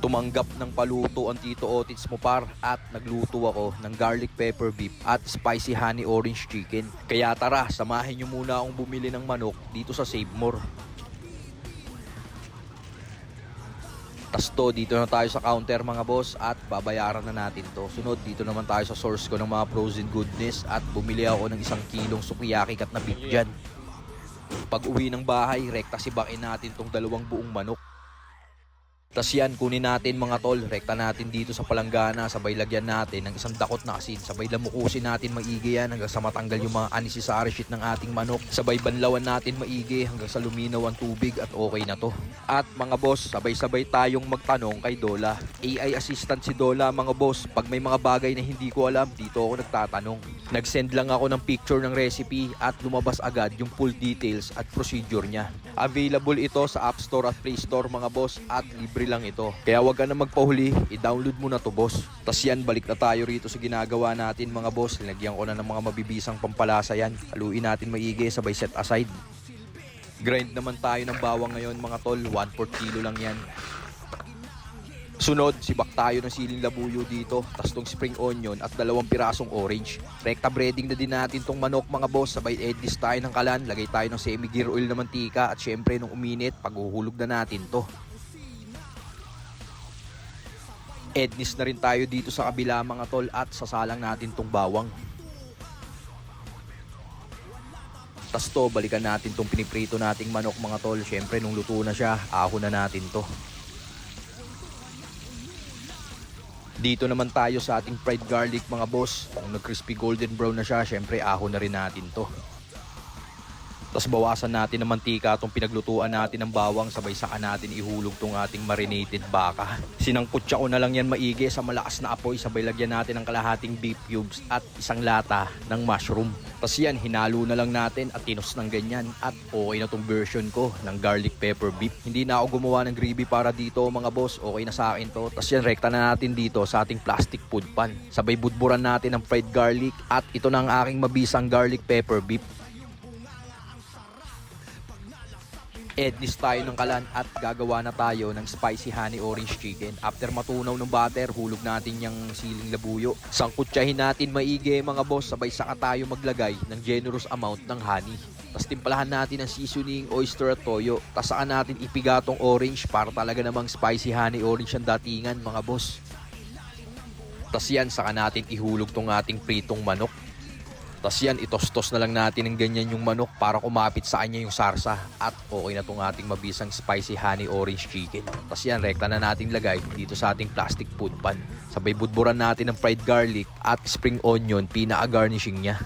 Tumanggap ng paluto ang Tito Otits mo par at nagluto ako ng garlic pepper beef at spicy honey orange chicken. Kaya tara, samahin nyo muna akong bumili ng manok dito sa Save More. Tasto, dito na tayo sa counter mga boss at babayaran na natin to. Sunod, dito naman tayo sa source ko ng mga frozen goodness at bumili ako ng 1 kilong sukiyaki kat na beef dyan. Pag uwi ng bahay, rekta sibakin natin tong 2 buong manok. Tas yan, kunin natin mga tol, rekta natin dito sa palanggana, sabay lagyan natin ng 1 dakot na asin, sabay lamukusin natin maigi yan hanggang sa matanggal yung mga unnecessary shit ng ating manok, sabay banlawan natin maigi hanggang sa luminaw ang tubig at okay na to. At mga boss, sabay-sabay tayong magtanong kay Dola. AI assistant si Dola mga boss, pag may mga bagay na hindi ko alam, dito ako nagtatanong. Nag-send lang ako ng picture ng recipe at lumabas agad yung full details at procedure niya. Available ito sa App Store at Play Store mga boss at libre lang ito. Kaya wag ka na magpahuli, i-download mo na to boss. Tas yan, balik na tayo rito sa ginagawa natin mga boss. Linagyan ko na ng mga mabibisang pampalasa yan. Haluin natin maigi, sabay set aside. Grind naman tayo ng bawang ngayon mga tol, 1/4 kilo lang yan. Sunod, sibak tayo ng siling labuyo dito, tas tong spring onion at 2 pirasong orange. Rekta breading na din natin tong manok mga boss, sabay edis tayo ng kalan, lagay tayo ng semi-gear oil na mantika at syempre nung uminit, paghuhulog na natin to. Ednis na rin tayo dito sa kabila mga tol at sasalang natin tong bawang. Tas to, balikan natin tong piniprito nating manok mga tol, syempre nung luto na siya, ahon na natin to. Dito naman tayo sa ating fried garlic mga boss. Kung nag-crispy golden brown na siya, syempre ahon na rin natin to. Tapos bawasan natin ng mantika itong pinaglutuan natin ng bawang, sabay saka natin ihulog tong ating marinated baka. Sinangkutsa ko na lang yan maigi sa malakas na apoy, sabay lagyan natin ng kalahating beef cubes at 1 lata ng mushroom. Tapos yan, hinalo na lang natin at tinos ng ganyan at okay na tong version ko ng garlic pepper beef. Hindi na ako gumawa ng gravy para dito mga boss, okay na sa akin to. Tapos yan, rekta na natin dito sa ating plastic food pan. Sabay budburan natin ng fried garlic at ito na ang aking mabisang garlic pepper beef. Ednis tayo ng kalan at gagawa na tayo ng spicy honey orange chicken. After matunaw ng butter, hulog natin yung siling labuyo. Sangkutsahin natin maigi mga boss, sabay saka tayo maglagay ng generous amount ng honey. Tapos timplahan natin ang seasoning, oyster at toyo. Tapos saka natin ipiga tong orange para talaga namang spicy honey orange ang datingan mga boss. Tapos yan, saka natin ihulog tong ating pritong manok. Tapos yan, itostos na lang natin ng ganyan yung manok para kumapit sa kanya yung sarsa. At okay na itong ating mabisang spicy honey orange chicken. Tapos yan, rekta na natin lagay dito sa ating plastic food pan. Sabay budburan natin ng fried garlic at spring onion, pinaka-garnishing niya.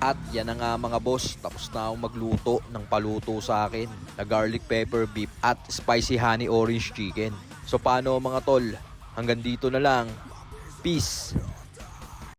At yan na nga mga boss, tapos na akong magluto ng paluto sa akin na garlic pepper beef at spicy honey orange chicken. So paano mga tol? Hanggang dito na lang. Peace!